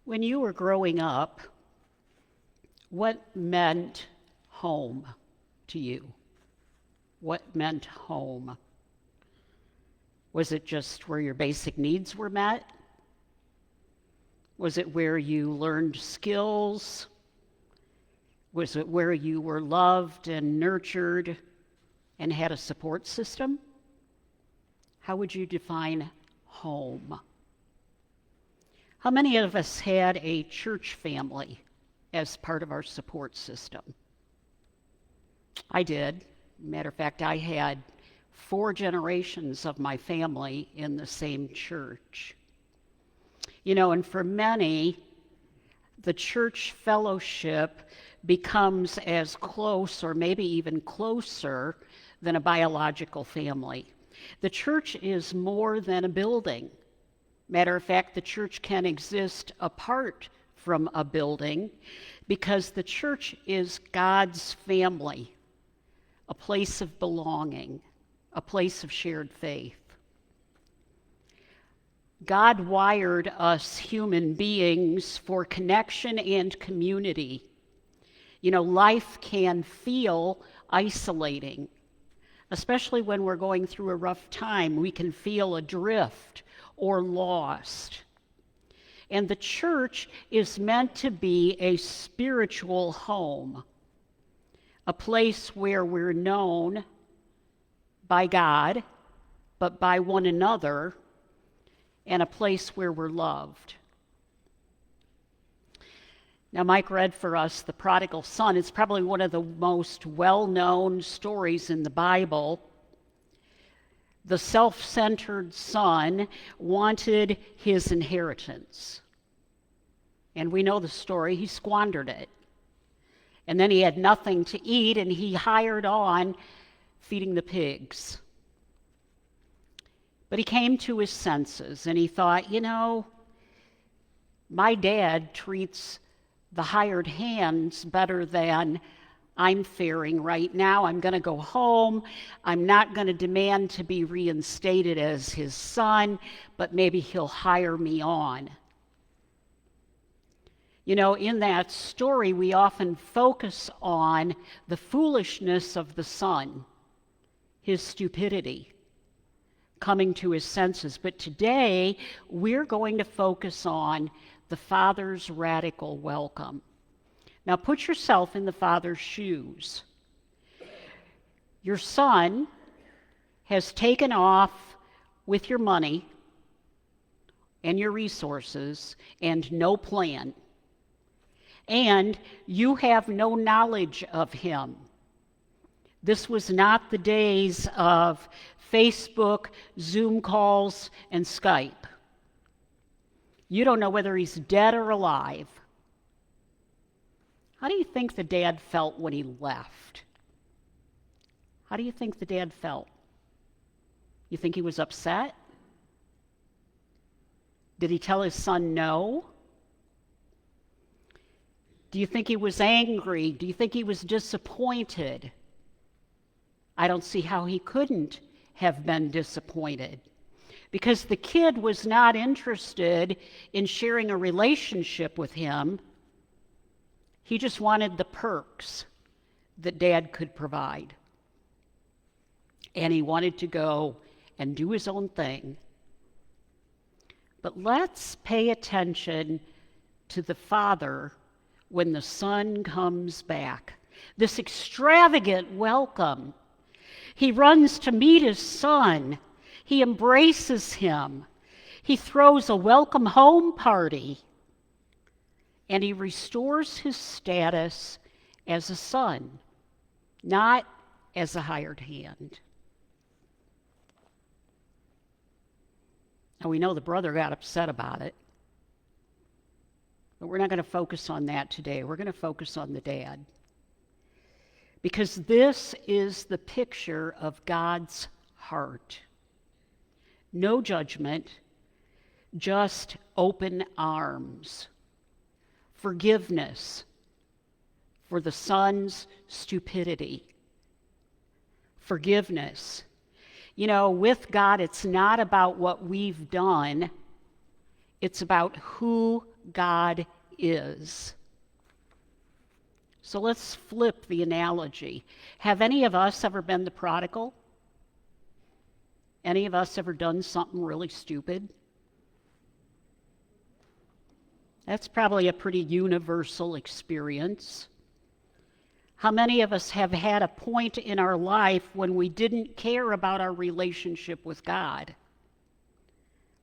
When you were growing up, what meant home to you? What meant home? Was it just where your basic needs were met? Was it where you learned skills? Was it where you were loved and nurtured and had a support system? How would you define home? How many of us had a church family as part of our support system? I did. Matter of fact, I had 4 generations of my family in the same church. And for many, the church fellowship becomes as close or maybe even closer than a biological family. The church is more than a building. Matter of fact, the church can exist apart from a building because the church is God's family, a place of belonging, a place of shared faith. God wired us human beings for connection and community. Life can feel isolating, especially when we're going through a rough time. We can feel adrift or lost. And the church is meant to be a spiritual home, a place where we're known by God, but by one another, and a place where we're loved. Now, Mike read for us the prodigal son. It's probably one of the most well-known stories in the Bible. The self-centered son wanted his inheritance. And we know the story. He squandered it. And then he had nothing to eat, and he hired on feeding the pigs. But he came to his senses, and he thought, my dad treats the hired hands better than I'm faring right now. I'm going to go home. I'm not going to demand to be reinstated as his son, but maybe he'll hire me on. In that story, we often focus on the foolishness of the son, his stupidity, coming to his senses. But today, we're going to focus on the father's radical welcome. Now put yourself in the father's shoes. Your son has taken off with your money and your resources and no plan. And you have no knowledge of him. This was not the days of Facebook, Zoom calls, and Skype. You don't know whether he's dead or alive. How do you think the dad felt when he left? How do you think the dad felt? You think he was upset? Did he tell his son no? Do you think he was angry? Do you think he was disappointed? I don't see how he couldn't have been disappointed, because the kid was not interested in sharing a relationship with him. He just wanted the perks that dad could provide. And he wanted to go and do his own thing. But let's pay attention to the father when the son comes back. This extravagant welcome. He runs to meet his son. He embraces him. He throws a welcome home party. And he restores his status as a son, not as a hired hand. Now we know the brother got upset about it, but we're not going to focus on that today. We're going to focus on the dad. Because this is the picture of God's heart. No judgment, just open arms. Forgiveness for the son's stupidity. Forgiveness. With God, it's not about what we've done. It's about who God is. So let's flip the analogy. Have any of us ever been the prodigal? Any of us ever done something really stupid? That's probably a pretty universal experience. How many of us have had a point in our life when we didn't care about our relationship with God?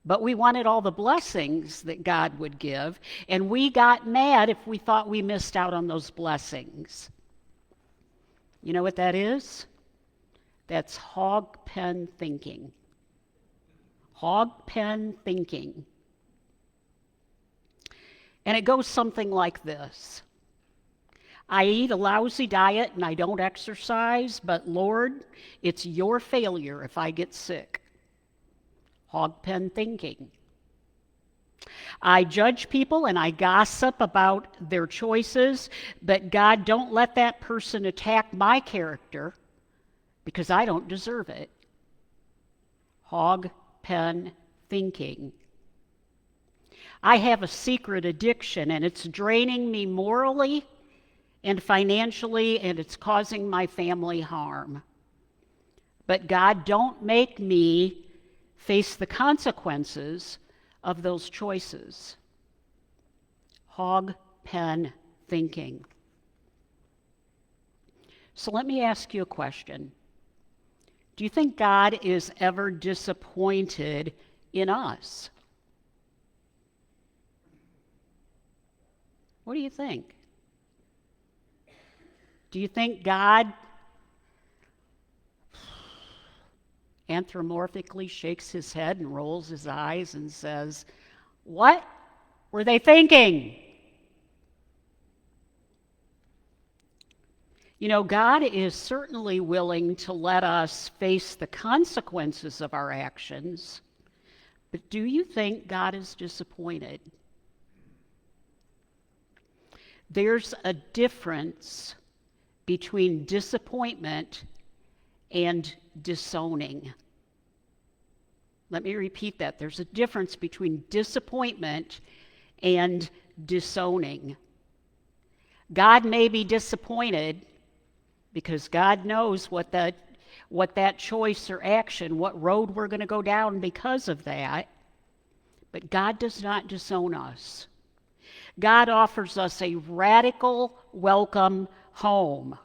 But we wanted all the blessings that God would give, and we got mad if we thought we missed out on those blessings. You know what that is? That's hog pen thinking. Hog pen thinking. And it goes something like this. I eat a lousy diet and I don't exercise, but Lord, it's your failure if I get sick. Hog pen thinking. I judge people and I gossip about their choices, but God, don't let that person attack my character because I don't deserve it. Hog pen thinking. I have a secret addiction and it's draining me morally and financially, and it's causing my family harm. But God, don't make me face the consequences of those choices. Hog pen thinking. So let me ask you a question. Do you think God is ever disappointed in us? What do you think? Do you think God anthropomorphically shakes his head and rolls his eyes and says, "What were they thinking?" You know, God is certainly willing to let us face the consequences of our actions, but do you think God is disappointed? There's a difference between disappointment and disowning. Let me repeat that. There's a difference between disappointment and disowning. God may be disappointed because God knows what that choice or action, what road we're going to go down because of that, but God does not disown us. God offers us a radical welcome home.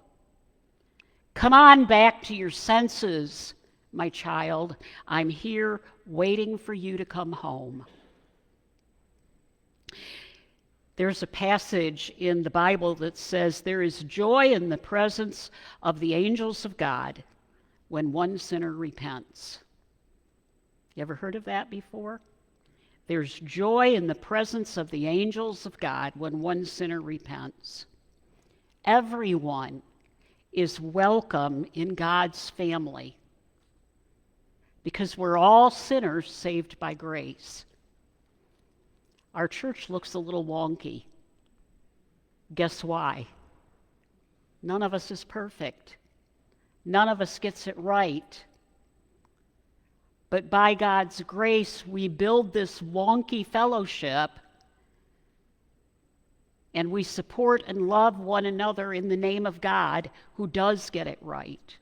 Come on back to your senses, my child. I'm here waiting for you to come home. There's a passage in the Bible that says there is joy in the presence of the angels of God when one sinner repents. You ever heard of that before? There's joy in the presence of the angels of God when one sinner repents. Everyone is welcome in God's family because we're all sinners saved by grace. Our church looks a little wonky. Guess why? None of us is perfect. None of us gets it right. But by God's grace, we build this wonky fellowship and we support and love one another in the name of God who does get it right.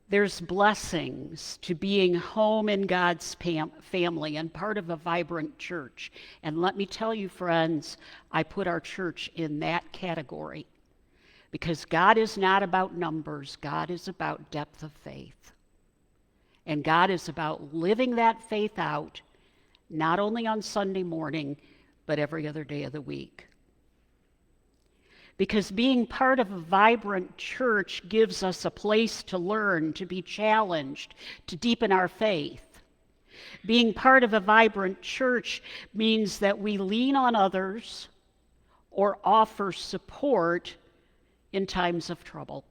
There's blessings to being home in God's family and part of a vibrant church. And let me tell you, friends, I put our church in that category because God is not about numbers. God is about depth of faith. And God is about living that faith out, not only on Sunday morning, but every other day of the week. Because being part of a vibrant church gives us a place to learn, to be challenged, to deepen our faith. Being part of a vibrant church means that we lean on others or offer support in times of trouble.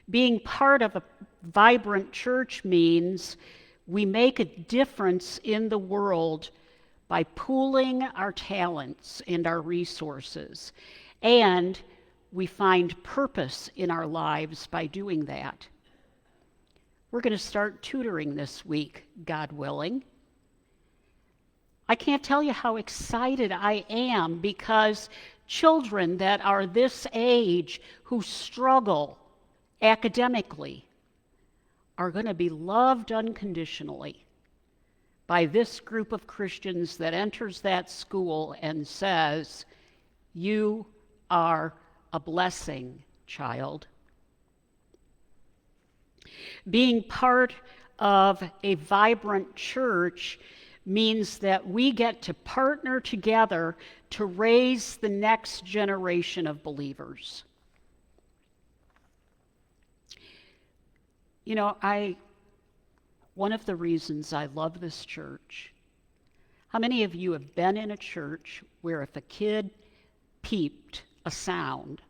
Being part of a vibrant church means we make a difference in the world by pooling our talents and our resources. And we find purpose in our lives by doing that. We're going to start tutoring this week, God willing. I can't tell you how excited I am because children that are this age who struggle academically are going to be loved unconditionally by this group of Christians that enters that school and says, "You are a blessing, child." Being part of a vibrant church means that we get to partner together to raise the next generation of believers. You know, one of the reasons I love this church, how many of you have been in a church where if a kid peeped a sound,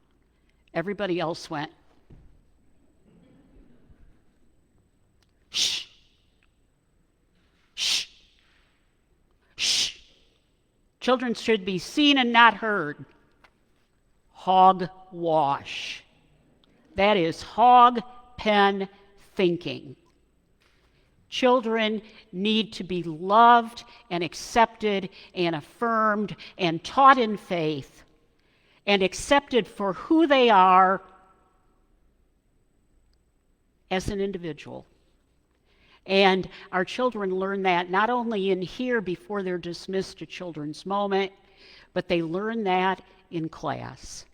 everybody else went, "Shh, shh, shh. Children should be seen and not heard." Hogwash. That is hog pen thinking. Children need to be loved and accepted and affirmed and taught in faith and accepted for who they are as an individual. And our children learn that not only in here before they're dismissed to Children's Moment, but they learn that in class.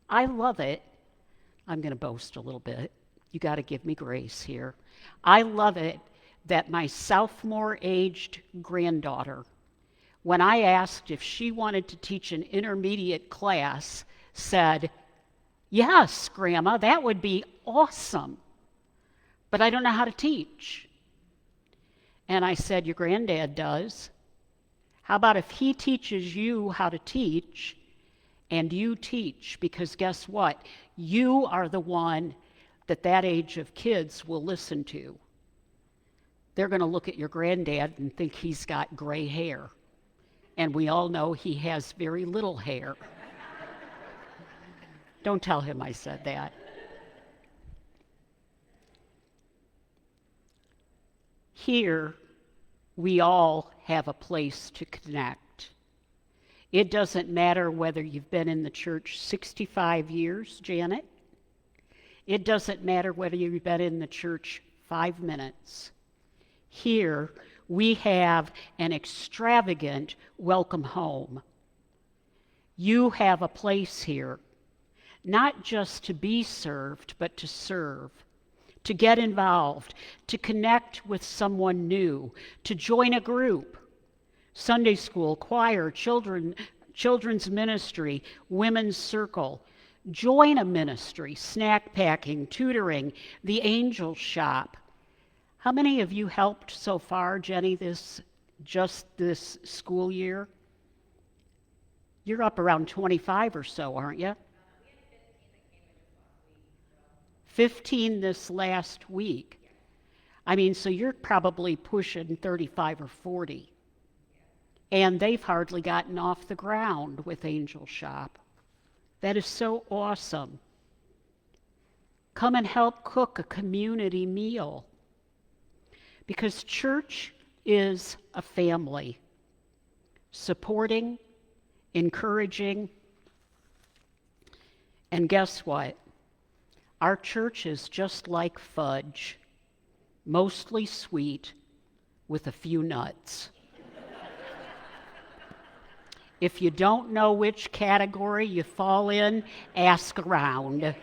I love it. I'm going to boast a little bit. You got to give me grace here. I love it that my sophomore-aged granddaughter, when I asked if she wanted to teach an intermediate class, said, "Yes, Grandma, that would be awesome, but I don't know how to teach." And I said, "Your granddad does. How about if he teaches you how to teach and you teach? Because guess what? You are the one that age of kids will listen to. They're going to look at your granddad and think he's got gray hair. And we all know he has very little hair." Don't tell him I said that. Here, we all have a place to connect. It doesn't matter whether you've been in the church 65 years, Janet. It doesn't matter whether you've been in the church 5 minutes. Here, we have an extravagant welcome home. You have a place here, not just to be served, but to serve, to get involved, to connect with someone new, to join a group. Sunday school, choir, children's ministry, women's circle. Join a ministry, snack packing, tutoring, the angel shop. How many of you helped so far, Jenny, this school year? You're up around 25 or so, aren't you? 15 this last week. I mean, so you're probably pushing 35 or 40. And they've hardly gotten off the ground with Angel Shop. That is so awesome. Come and help cook a community meal. Because church is a family, supporting, encouraging, and guess what? Our church is just like fudge, mostly sweet with a few nuts. If you don't know which category you fall in, ask around.